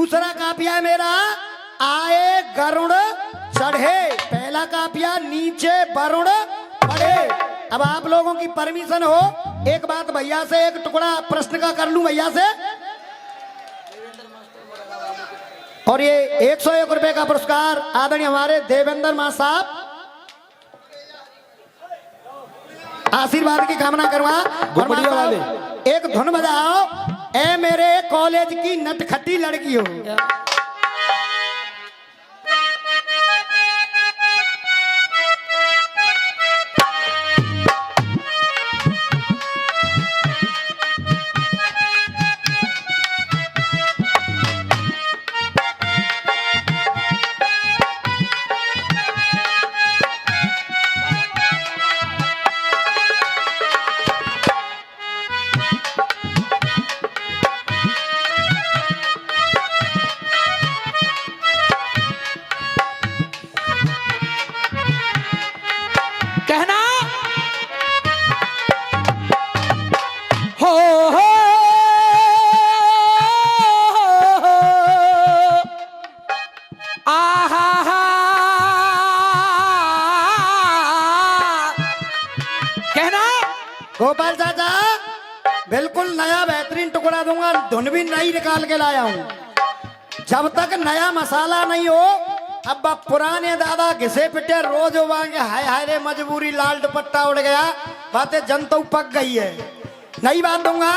दूसरा काफिया है मेरा आए गरुड़ चढ़े, पहला काफिया नीचे वरुण पड़े। अब आप लोगों की परमिशन हो, एक बात भैया से एक टुकड़ा प्रश्न का कर लूं भैया से। और ये 101 रुपए का पुरस्कार आदरणीय हमारे देवेंद्र मां साहब आशीर्वाद की कामना करवा। एक धुन बजाओ, ए मेरे कॉलेज की नटखटी लड़की हो। गोपाल चाचा बिल्कुल नया बेहतरीन टुकड़ा दूंगा, धुन भी नई निकाल के लाया हूं। जब तक नया मसाला नहीं हो, अब पुराने दादा घिसे पिटे रोज उबांगे, हाय हाय रे मजबूरी लाल दुपट्टा उड़ गया, बातें जनता पक गई है। नई बात दूंगा,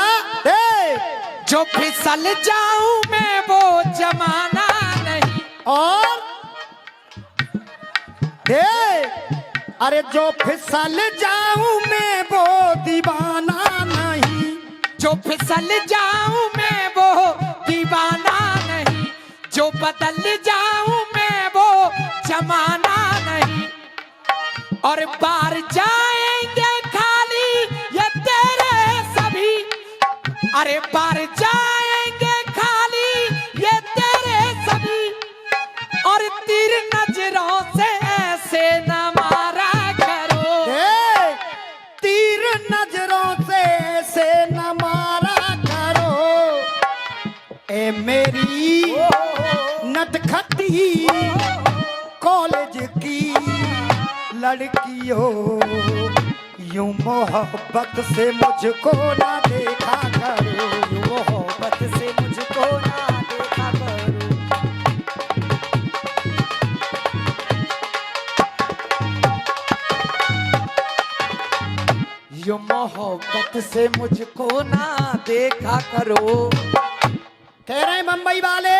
जो फिसल जाऊं मैं वो जमाना नहीं। और अरे जो फिसल जाऊं मैं वो दीवाना नहीं, जो फिसल जाऊं मैं वो दीवाना नहीं, जो बदल जाऊं मैं वो जमाना नहीं। और बार जाएंगे खाली ये तेरे सभी, अरे बार जाएंगे खाली ये तेरे सभी। और तीर नजरों से ऐसे न मारा करो, तीर नजरों से ऐसे न मारा करो। ए मेरी नटखटी कॉलेज की लड़की हो, यूं मोहब्बत से मुझको ना देखा करो, यूं मोहब्बत से मुझको ना देखा करो। यूं मोहब्बत से मुझको ना देखा करो। कह रहे हैं मुंबई वाले,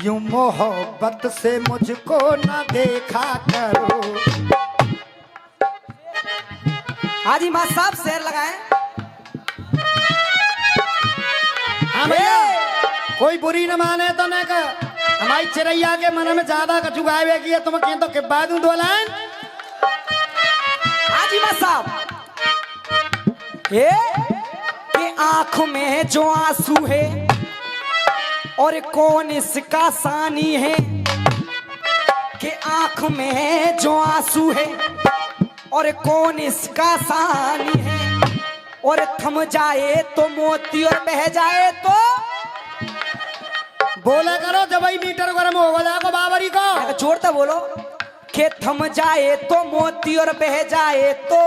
यूं मोहब्बत से मुझको ना देखा करो। हाजी मां साहब शेर लगाए। हाँ भैया, कोई बुरी न माने तो न का हमारी चिड़ैया के मन में ज्यादा कछु गावे की है, तुम कहीं तो के बाद दो लाइन। हाजी मां साहब कि आंख में जो आंसू है और कौन इसका सानी है, कि आंख में जो आंसू है और कौन इसका सानी है। और थम जाए तो मोती और बह जाए तो बोला करो, जब ही मीटर गरम हो गया को बाबरी को जोड़ता बोलो। कि थम जाए तो मोती और बह जाए तो,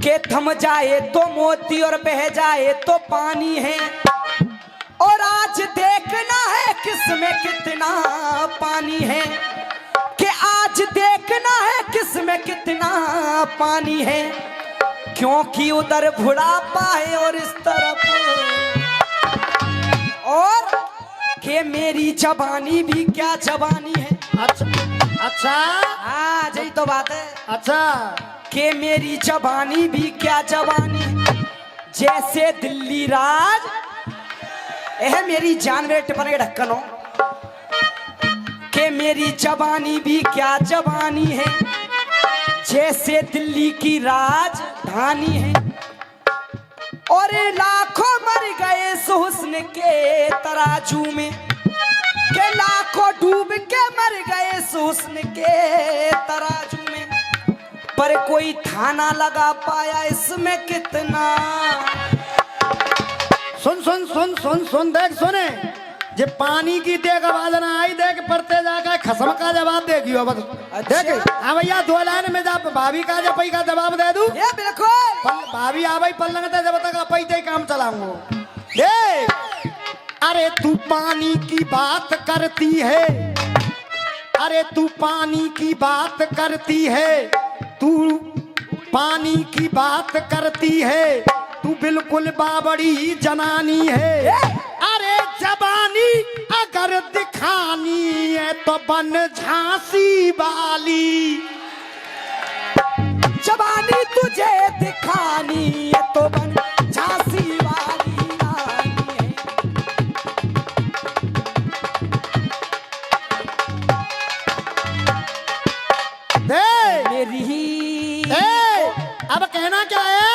के थम जाए तो मोती और बह जाए तो पानी है। और आज देखना है किसमें कितना पानी है, कि आज देखना है किसमें कितना पानी है। क्योंकि उधर बुढ़ापा है और इस तरफ, और कि मेरी जवानी भी क्या जवानी है। अच्छा हाँ यही तो बात है। अच्छा कि मेरी जवानी भी क्या जवानी है, जैसे दिल्ली राज यह मेरी जानवर टिपन के ढक्कन हो। कि मेरी जवानी भी क्या जवानी है, जैसे दिल्ली की राजधानी है। और लाखों मर गए इस हुस्न के तराजू में, के लाखों डूब के मर गए इस हुस्न के तराजू में। पर कोई थाना लगा पाया इसमें कितना। सुन सुन सुन सुन सुन देख सुने जे पानी की देख आवाज ना आई देख पड़ते जाकर खसम का जवाब देगियो बस। अच्छा। देख हाँ भैया 2 लाइन में जा भाभी का जपई का जवाब दे दूं। ये बिल्कुल भाभी आवे पल्लंग ते जब तक अपई ते काम चलाऊंगो। देख अरे तू पानी की बात करती है, अरे तू पानी की बात करती है, तू पानी की बात करती है, तू बिल्कुल बाबड़ी जनानी है। अरे जबानी अगर दिखानी है तो बन झांसी वाली। जवानी तुझे दिखानी है तो बन झांसी वाली रानी है। दे मेरी अब कहना क्या है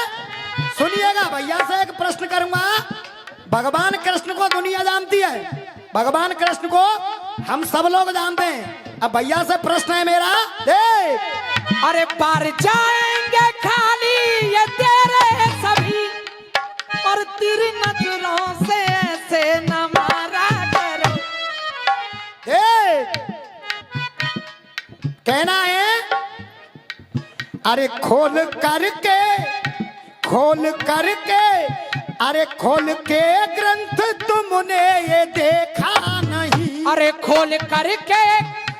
सुनिएगा। भैया से एक प्रश्न करूंगा। भगवान कृष्ण को दुनिया जानती है, भगवान कृष्ण को हम सब लोग जानते हैं। अब भैया से प्रश्न है मेरा। दे अरे पार जाएंगे खाली ये तेरे सभी, और तेरी नजरों से ऐसे न मारा करो। दे कहना है अरे खोल करके, खोल करके, अरे खोल के ग्रंथ तुमने ये देखा नहीं। अरे खोल करके,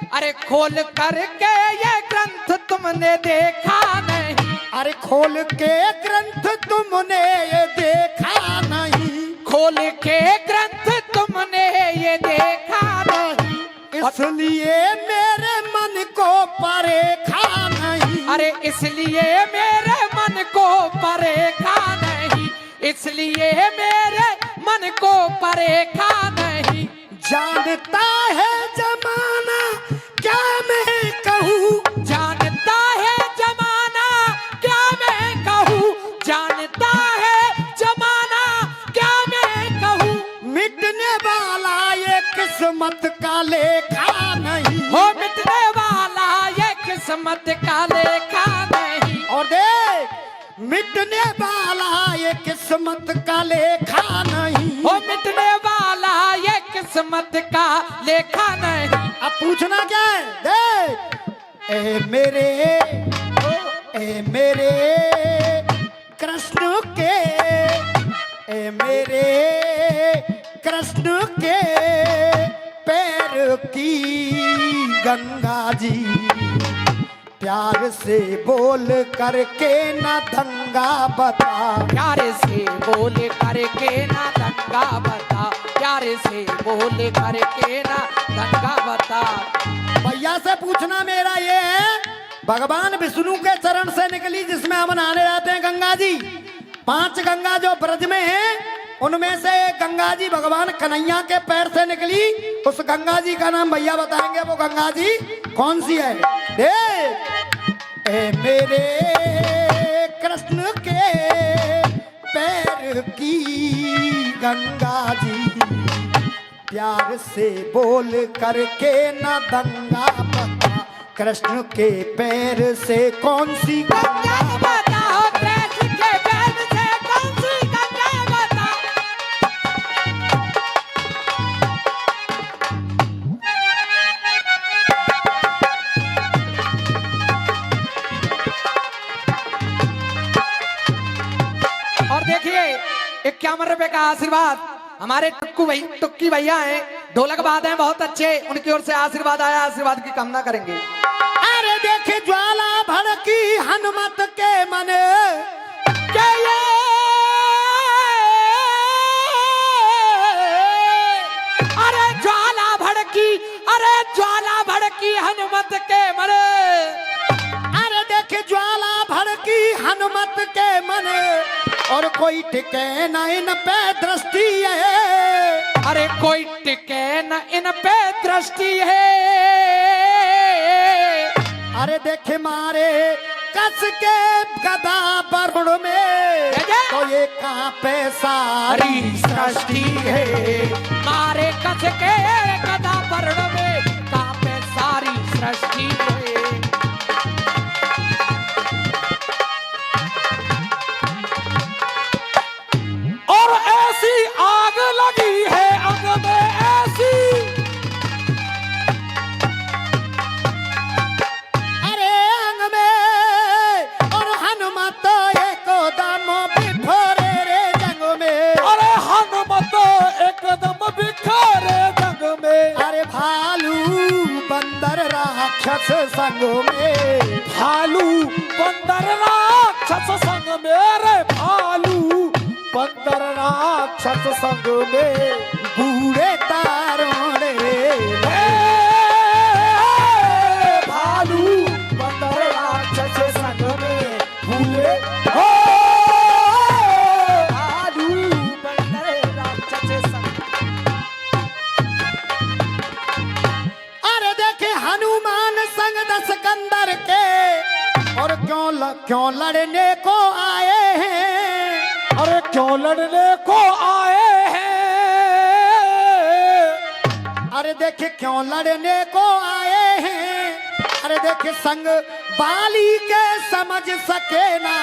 अरे खोल करके ये ग्रंथ तुमने देखा नहीं। अरे खोल के ग्रंथ तुमने ये देखा नहीं। खोल के ग्रंथ तुमने ये देखा नहीं। इसलिए मेरे मन को परेखा नहीं। अरे इसलिए मेरे मन को परेखा नहीं, इसलिए मेरे मन को परेखा नहीं। जानता है जमाना क्या मैं कहूँ, जानता है जमाना क्या मैं कहूँ, जानता है जमाना क्या मैं कहूँ। मिटने वाला ये किस्मत का लेखा नहीं। हो मिटने वाला ये किस्मत का लेखा नहीं। और देख मिटने वाला ये किस्मत का लेखा नहीं। हो मिटने वाला ये किस्मत का लेखा नहीं। अब पूछना क्या है। देख ए मेरे कृष्ण के, ए मेरे कृष्ण के पैर की गंगा जी, प्यार से बोल करके ना दंगा बता। प्यार से बोल करके ना दंगा बता, प्यार से बोल करके ना दंगा बता। भैया से पूछना मेरा ये है, भगवान विष्णु के चरण से निकली जिसमें हम नहाने जाते हैं गंगा जी। 5 गंगा जो ब्रज में हैं उनमें से एक गंगा जी भगवान कन्हैया के पैर से निकली। उस गंगा जी का नाम भैया बताएंगे, वो गंगा जी कौन सी है। ए मेरे कृष्ण के पैर की गंगा जी, प्यार से बोल करके न दंगा बता। कृष्ण के पैर से कौन सी गंगा बताओ, कृष्ण के पैर से कौन सी गंगा बता। और देखिए 51 रुपए का आशीर्वाद हमारे टुक्की भैया हैं, ढोलक बाद हैं बहुत अच्छे, उनकी ओर से आशीर्वाद आया, आशीर्वाद की कामना करेंगे। अरे देखे ज्वाला भड़की हनुमत के मन के ये अरे ज्वाला भड़की, अरे ज्वाला भड़की हनुमत के मन। अरे देखे ज्वाला भड़की हनुमत के मन, और कोई टिके न इन पे दृष्टि है। अरे कोई टिके न इन पे दृष्टि है। अरे देखे मारे कस के गदा वरुण में, तो ये कांपे सारी सृष्टि है। मारे कस के गदा वरुण में कांपे सारी सृष्टि है। और ऐसी भालू बंदर राक्षस संग में, भालू बंदर राक्षस संग मेरे, भालू बंदर राक्षस संग में, बूढ़े तारोड़े भालू बंदर राक्षस संग में, भूले हो भालू बंदर राक्षस संग। अरे देखे हनुमान संग दशकंदर के, और क्यों लड़ने को आए हैं, अरे क्यों लड़ने को आए हैं, अरे देखे क्यों लड़ने को आए हैं, अरे देखे संग बाली के समझ सके ना,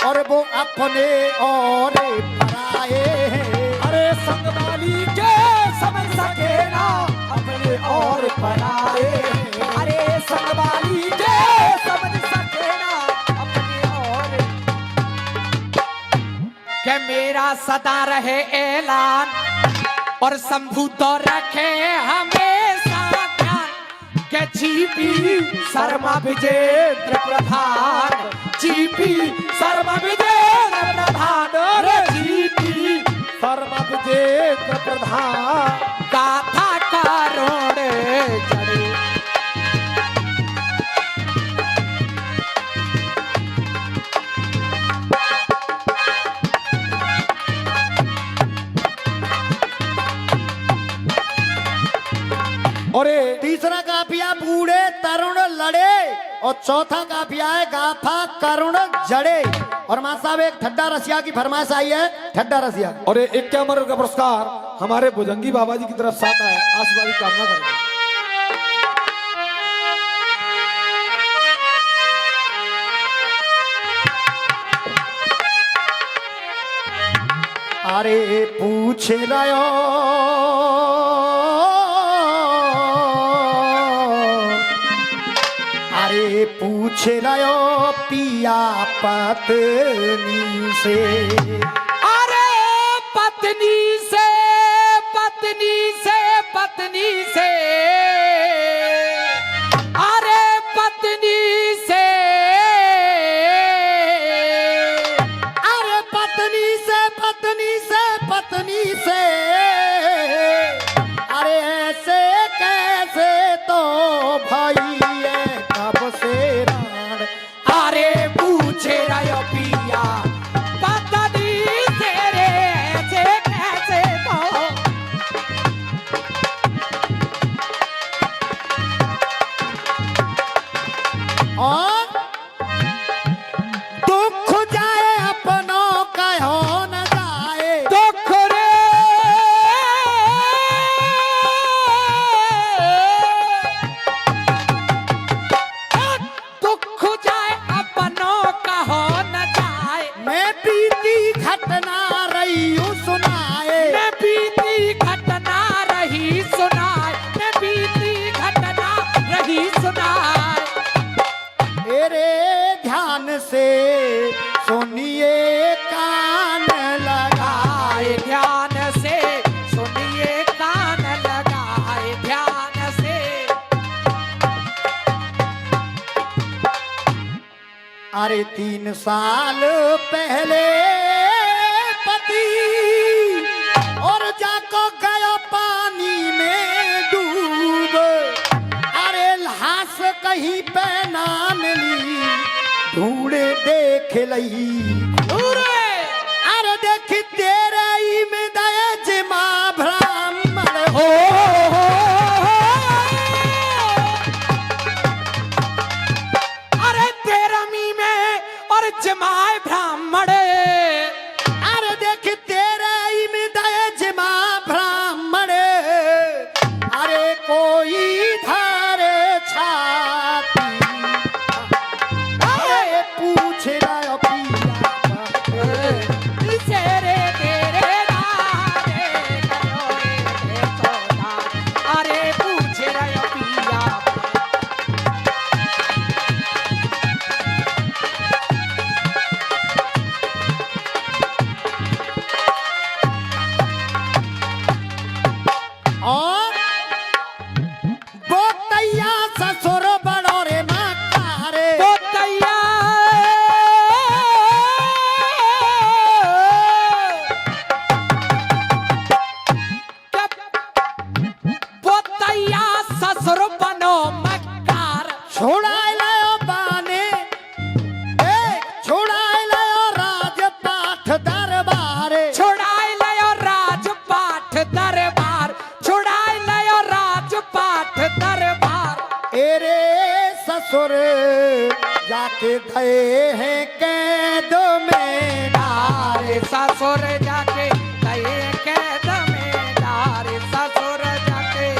और वो अपने और पराए हैं, अरे संगवाली के समझ सके ना अपने और पराए, अरे संगवाली के समझ सके ना अपने और, के मेरा सदा रहे ऐलान और शंभू तो रखे हमेशा ध्यान, के जीपी शर्मा विजेंद्र प्रधान, जीपी शर्मा विजेंद्र प्रधान, अरे जीपी शर्मा विजेंद्र प्रधान, गाथा करोड़े जड़े। और तीसरा काफिया बूढ़े तरुण लड़े, और चौथा काफिया है गाथा करुण जड़े। और मां साहब एक ठड्डा रसिया की फरमाइश आई है, ठड्डा रसिया। और 51 का पुरस्कार हमारे भुजंगी बाबा जी की तरफ से आता है, आशीर्वाद की कामना करेंगे। अरे पूछ रयो अरे पूछ रयो पिया पत्नी से, अरे पत्नी से पत्नी से पत्नी से, अरे पत्नी से, अरे पत्नी से पत्नी से पत्नी से, अरे ऐसे कैसे तो भाई है कब से राण, अरे पूछे रयो पिया पत्नी से रे ऐसे कैसे तो, और दुख जाए अपनों का हो न जाए, दुख रे दुख जाए अपनों का हो न जाए, मैं बीती घटना रही हूँ सुनाए, मैं बीती घटना रही सुनाए, मैं बीती घटना रही सुनाए, मेरे ध्यान से सुनिए कान लगाए, लगाए ध्यान से सुनिए कान लगाए ध्यान से, अरे 3 साल पहले पति और जाको गया पानी में डूब, अरे लाश कहीं पे ना मिली, ढूंढे देख लई, अरे देख तेरे ही में दया माँ ब्राह्मण हो, अरे तेरा मी में और जमाए ब्राह्मण, अरे देख तेरे ही में दया माँ ब्राह्मण, अरे कोई धारे छाती, अरे पूछ रहा पिया ससुर जाके गए हैं कैद में डार। अरे ससुर जाके गए कैद में डार, ससुर जाके।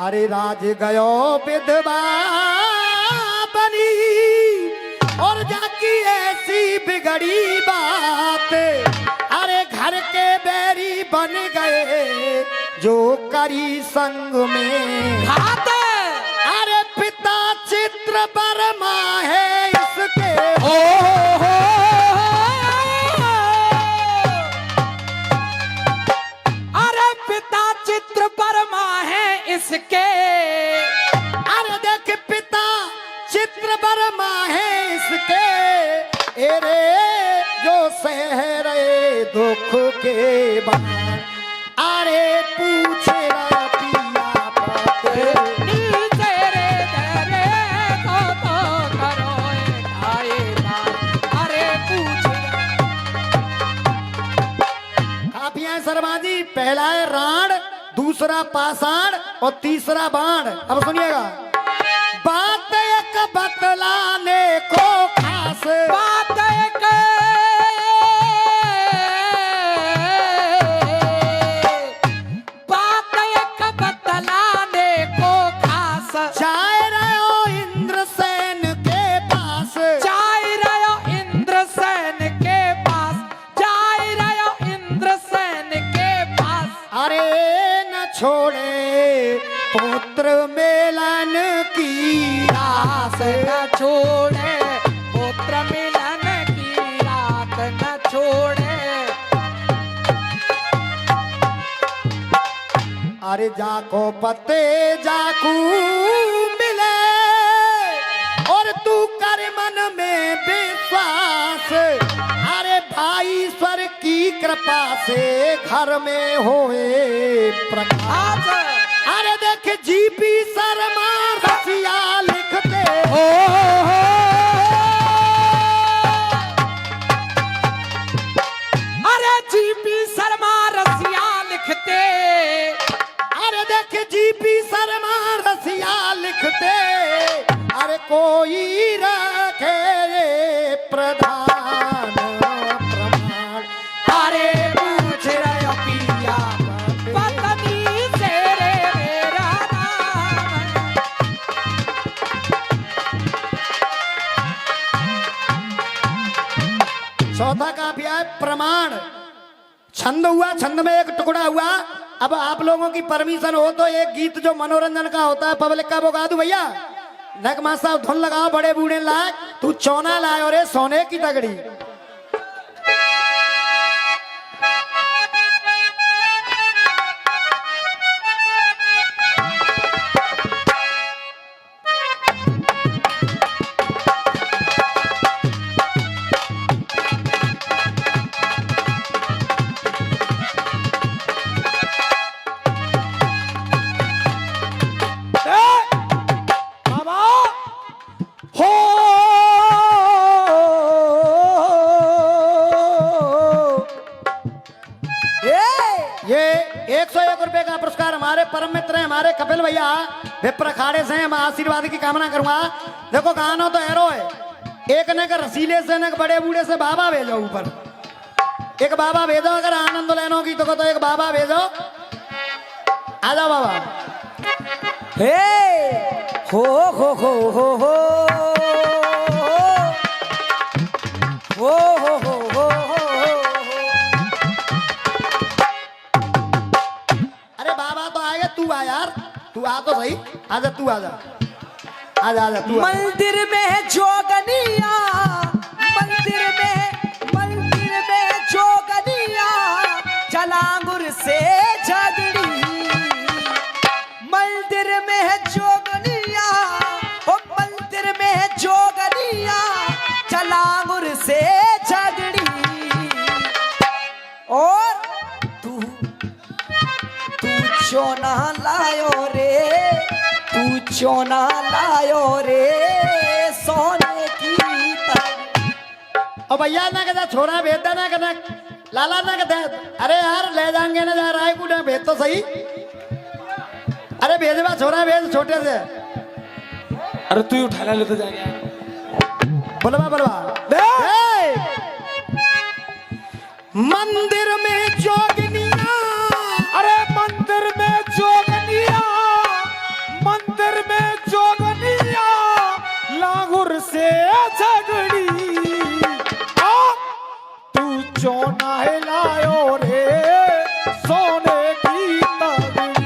अरे राज गयो विधवा बनी और जाकी ऐसी बिगड़ी बात। अरे घर के बैरी बन गए जो करी संग में घात। अरे पिता चित्र वर्मा है इसके हो अरे पिता चित्र वर्मा है इसके। अरे देख पिता चित्र वर्मा है इसके। एरे जो सह रहे दुख के बाद। अरे पूछे ना पिया बात। तेरे तेरे को तो करो आए बात। अरे पूछ काफिया है शर्मा जी। पहला है राण, दूसरा पाषाण और तीसरा बाण। अब सुनिएगा, बात एक बतलाने को खास। बात एक बात एक बतलाने को खास। जाए रहो इंद्रसेन के पास। जाए रहो इंद्रसेन के पास, जाए रहो इंद्रसेन के पास। अरे न छोड़े पुत्र मेलन की आस न छोड़े पुत्र मिलन की रात न छोड़े। अरे जाको पते जाकू मिले और तू कर मन में विश्वास। अरे भाई ईश्वर की कृपा से घर में होए प्रकाश। अरे देख जीपी शर्मा रसिया लिखते हो। अरे जीपी शर्मा रसिया लिखते। अरे देख जीपी शर्मा रसिया लिखते। अरे कोई रखे प्रधान प्रमाण। अरे पूछ रहे पिया पत्नी से रे मेरा नाम। चौथा काफिया है प्रमाण। छंद हुआ, छंद में एक टुकड़ा हुआ। अब आप लोगों की परमिशन हो तो एक गीत जो मनोरंजन का होता है पब्लिक का वो गा दूं भैया। नगमा साहब धुन लगाओ, बड़े बूढ़े लाए तू चौना लाए और सोने की तगड़ी। बाबा हो ये 101 रुपए का पुरस्कार हमारे परम मित्र हैं, हमारे कपिल भैया विप्र अखाड़े से हैं। मैं आशीर्वाद की कामना करूंगा। देखो गाना तो एरो है, एक ने का रसीले से ने बड़े बूढ़े से बाबा भेजो ऊपर। एक बाबा भेजो, अगर आनंद लेनो की तो एक बाबा भेजो। आ जाओ बाबा। हे हो हो हो हो हो हो हो हो हो हो। अरे बाबा तो आएगा, तू आ यार, तू आ तो सही। आजा तू आजा, आजा आजा तू। मंदिर में जोगनिया, मंदिर में जोगनिया, जलांगुर से झगड़ी। मंदिर में जोगनिया, ओ मंदिर में जोगनिया, जलांगुर से झगड़ी। और तू चोना लायो रे, तू चोना लायो रे सोने की और भैया ना कहता छोरा भेजता ना कहता लाला ना कहता। अरे यार ले जाएंगे ना जा रहा है कुछ भेज तो सही। अरे भेजवा छोरा भेज छोटे से। अरे तू ही उठा ले तो जाएगा। बुलवा बुलवा। मंदिर में जोगनिया, अरे मंदिर में जोगनिया, मंदिर में जोगनिया लांगुर से झगड़ी। तू चोना लायो रे सोने की तगड़ी।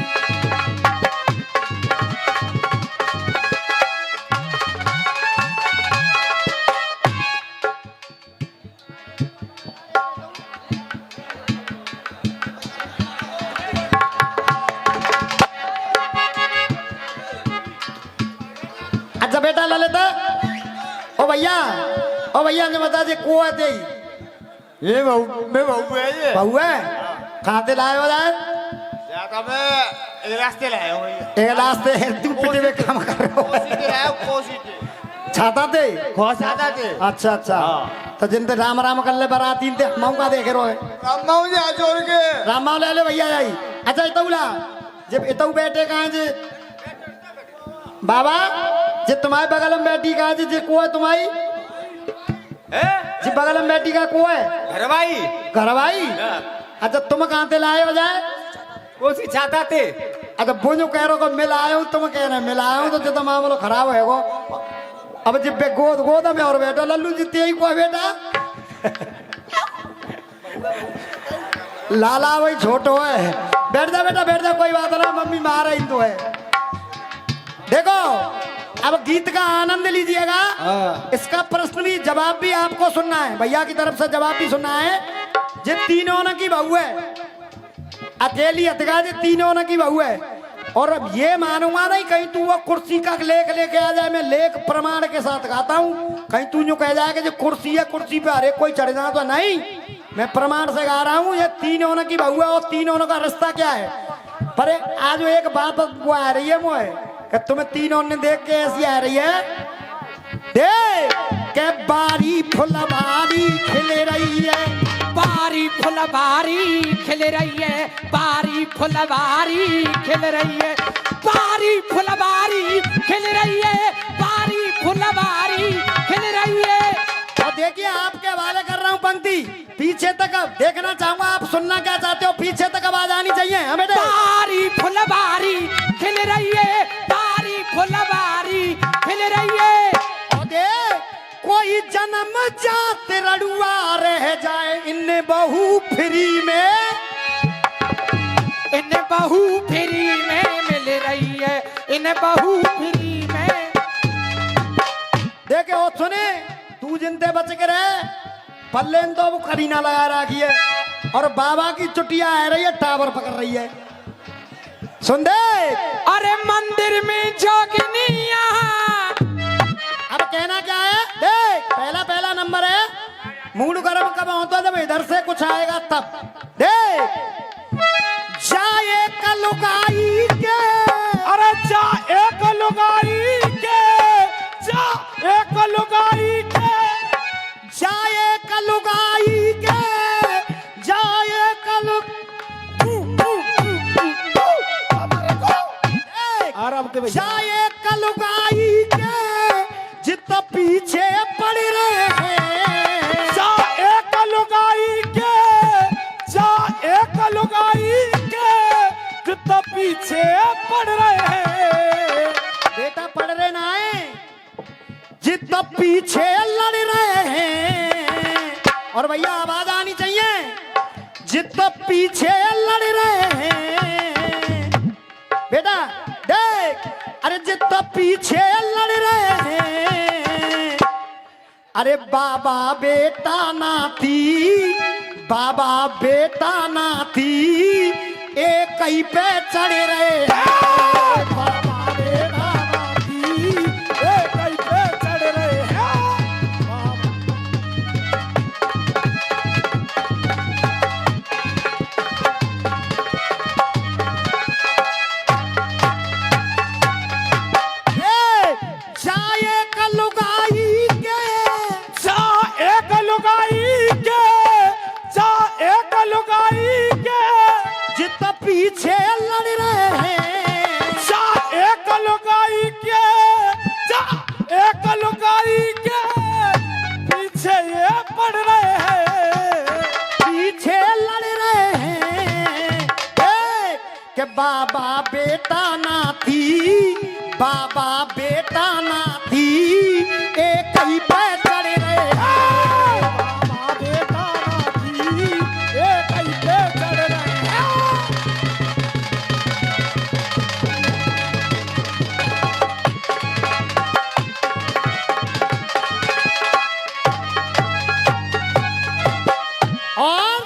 अच्छा बेटा ललिता, ओ भैया ने बता दे को है तेई। ये बहू मैं बहू है ये बहू है, कहाँ से लाए हो जाए? ज्यादा मैं एक रास्ते लाया हूँ ये। एक रास्ते तू पिटे में काम कर रहे हो। कोसी के लाया हूँ, कोसी के छाता थे। खोस आता थे। अच्छा अच्छा, तो जिनते राम राम कर ले बराती थे मऊ का देखे रहे राम जी आ जोड़ के राम ले ले भैया आई। अच्छा इतौला जब इतऊ बैठे कहाँ जे बाबा जे तुम्हारे बगल में बैठी कहाँ जे को है तुम्हारी जी बगल में बैठी का को है? घरवाई घरवाई। अच्छा तुम कहाँ से लाए हो जाए? कोसी चाहता थे। अच्छा वो जो कह रहे हो मिल आए हो, तुम कह रहे मिल आए हो तो जो मामलो खराब है वो। अब जब गोद में और बेटा लल्लू जी तेई को बेटा लाला वही छोटो है। बैठ जा बेटा बैठ जा, कोई बात ना, मम्मी मार रही तो है। देखो अब गीत का आनंद लीजिएगा। इसका प्रश्न भी जवाब भी आपको सुनना है, भैया की तरफ से जवाब भी सुनना है। ये तीनों न की बहू है, अकेली हथगा जे तीनों न की बहू है। और अब ये मानूंगा नहीं कहीं तू वो कुर्सी का लेख लेके आ जाए, मैं लेख प्रमाण के साथ गाता हूँ। कहीं तू जो कह जाए कि जो कुर्सी है कुर्सी पे हर एक कोई चढ़ जाना, तो नहीं, मैं प्रमाण से गा रहा हूँ। ये तीनों न की बहू है और तीनों का रिश्ता क्या है। पर आज एक बात वो आ रही है मुझे कि तुम्हें तीनों ने देख के ऐसी आ रही है देख के बारी फुलवारी खिल रही है, बारी फुलवारी खिल रही है, बारी फुलवारी खिल रही है, बारी फुलवारी खिल रही है, बारी फुलवारी खिल रही है। और देखिए आपके हवाले कर रहा हूँ पंक्ति, पीछे तक अब देखना चाहूंगा आप सुनना क्या चाहते हो, पीछे तक आवाज आनी चाहिए हमें। बारी फुलवारी खिल रही है, बारी फुलवारी खिल रही है। और देख कोई जन्म जात रड़ुआ रह जाए इन बहू फ्री में, इन बहू फ्री में मिल रही है, इन बहू फ्री में। देखे ओ सुने तू जिनते बच के रहे पल्ले तो वो करीना लगा रखी है और बाबा की चुटिया आ रही है, टावर पकड़ रही है। सुन दे अरे मंदिर में जोगनिया, अब कहना क्या है देख, पहला नंबर है मूड गर्म कब होता है जब इधर से कुछ आएगा तब। देख जाए कलुगाई के, अरे जा एक लुगाई के, जा एक लुगाई के, जाए कलुगाई के, जाए कलु जाए कलुगाई के जितना पीछे पड़ रहे हैं, जा एक लुगाई के, जा एक लुगाई के जितना पीछे पड़ रहे हैं। बेटा पढ़ रहे ना है जितना पीछे लड़ रहे हैं। और भैया आवाज आनी चाहिए, जितना पीछे लड़ रहे हैं। बेटा देख अरे जितना पीछे लड़ रहे हैं, अरे बाबा बेटा नाती, बाबा बेटा नाती एक ही पे चढ़ रहे हैं। बाबा बेटा नाती एक ही पे चढ़ रहे हैं। जाए कलुगाई के, जा एक लुगाई के, जा एक लुगाई के जितना पीछे लड़ रहे हैं। जा के बाबा बेटा नाती, बाबा बेटा नाती एक ही पे चढ़ रहे हैं। बाबा बेटा नाती एक ही पे चढ़ रहे हैं। और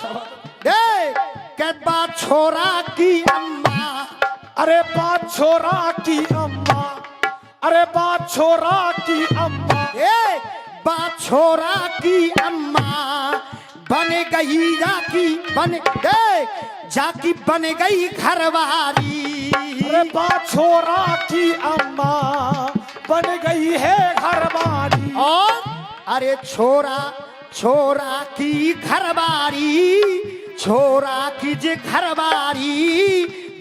देख के बात छोरा की अम्मा, अरे बात छोरा की अम्मा, अरे बात छोरा की अम्मा, ए बात छोरा की अम्मा बन गई जाकी, बन जाकी बन गई घरवारी। अरे बात छोरा की अम्मा बन गई है घरवारी। और अरे छोरा छोरा की घरवारी, छोरा की जे घरवारी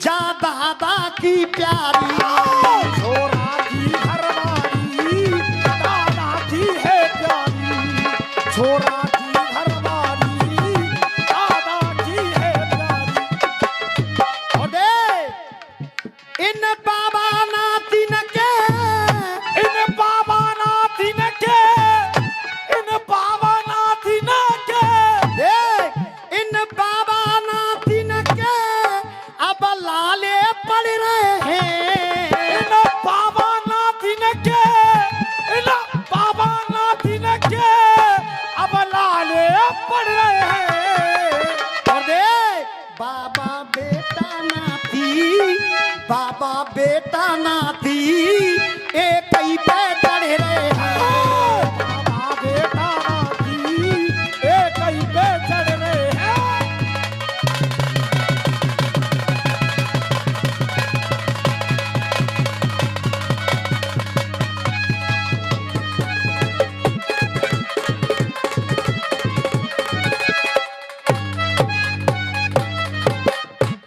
जा दादा की प्यारी। छोरा की घरवारी दादा की है प्यारी। छोरा की घरवारी दादा की है प्यारी। और दे इन बाबा नातिन के, इन बाबा नातिन के, इन बाबा नातिन के, देख इन बाबा नातिन के अब लाले पड़ रहे हैं। इन बाबा नातिन के, इन बाबा नातिन के अब लाले पड़ रहे हैं। और देख बाबा बेटा नाती, बाबा बेटा नाती एक ही पे चढ़ रहे हैं। बाबा बेटा नाती एक ही पे चढ़ रहे हैं।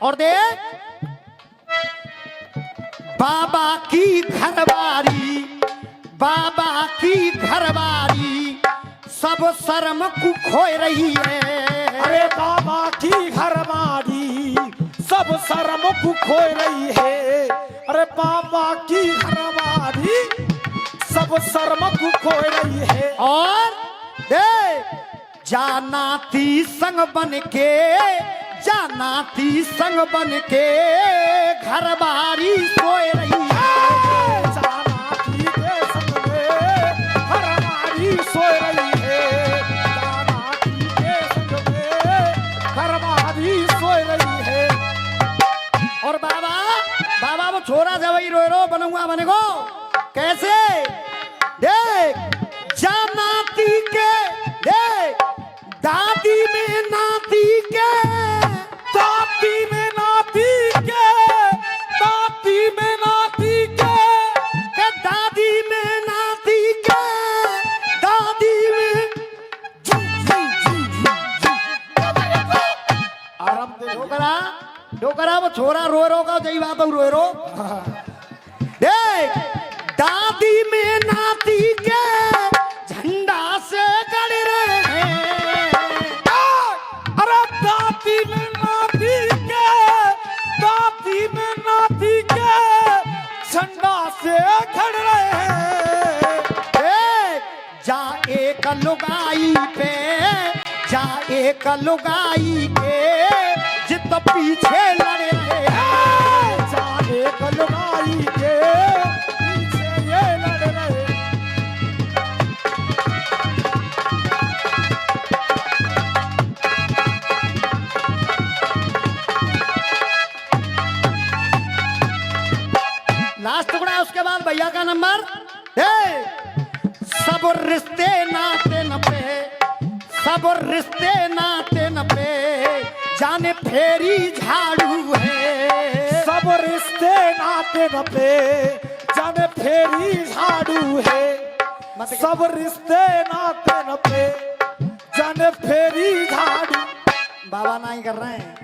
और देख बाबा की घरवारी, बाबा की घरवारी सब शर्म को खोए रही है। अरे बाबा की घरवारी सब शर्म को खोए रही है। अरे बाबा की घरवारी सब शर्म को खोए रही है। और दे जानाती संग बन के, जानाती संग बन के घरवारी सोए रही है। जानाती के संग में घरवारी सोए रही है। जानाती के संग में घरवारी सोए रही है। और बाबा बाबा वो छोरा जवाई रोए रो बनूंगा बनेगो कैसे। देख जानाती के, देख दादी में नाती के, दाती में नाती के, दाती में नाती के, दादी में नाती के, दादी में आराम दे डोकरा डोकरा वो छोरा रो रो का जई बात रोए रो। देख दादी में नाती के झंडा से गड़ रहे हैं। अरे दाती में नाती के, दाती में नाती के झंडा से खड़ रहे हैं। जा एक लुगाई पे, जा एक लुगाई के जित पीछे लड़े हैं। चाहे कलमाई के पीछे ये लड़ रहे। लास्ट टुकड़ा है, उसके बाद भैया का नंबर। सब रिश्ते नाते न पे, सब रिश्ते नाते न पे जाने फेरी झाड़ू है। सब रिश्ते नाते न पे जाने फेरी झाड़ू है। सब रिश्ते नाते न पे जाने फेरी झाड़ू। बाबा नहीं कर रहे हैं।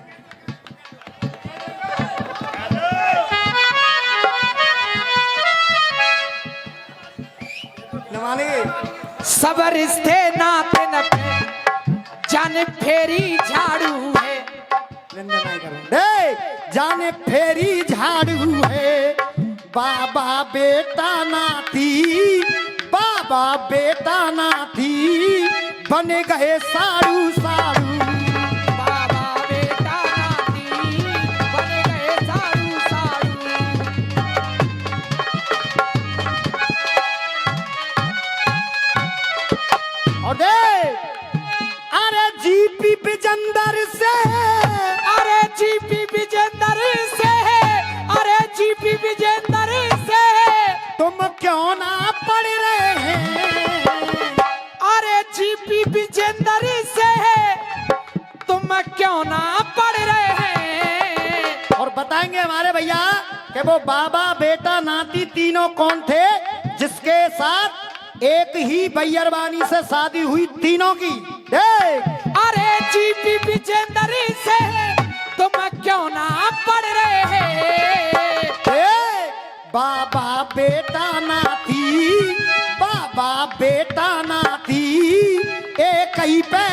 सब रिश्ते नाते न पे जाने फेरी झाड़ू है। नहीं करूं। दे जाने फेरी झाड़ू है बाबा बेटा नाती, बाबा बेटा नाती बन गए साड़ू साड़ू। बाबा बेटा नाती बन गए साड़ू साड़ू। और दे अरे जीपी बिजंदर से, अरे जीपी विजेंद्र से, अरे जीपी विजेंद्र से तुम क्यों ना पढ़ रहे हैं, अरे जीपी विजेंद्र से तुम क्यों ना पढ़ रहे हैं। और बताएंगे हमारे भैया कि वो बाबा बेटा नाती तीनों कौन थे जिसके साथ एक ही बैरवानी से शादी हुई तीनों की। देख अरे जीपी विजेंद्र से तुम क्यों ना पढ़ रहे हैं। बाबा बेटा नाती, बाबा बेटा नाती एक ही पे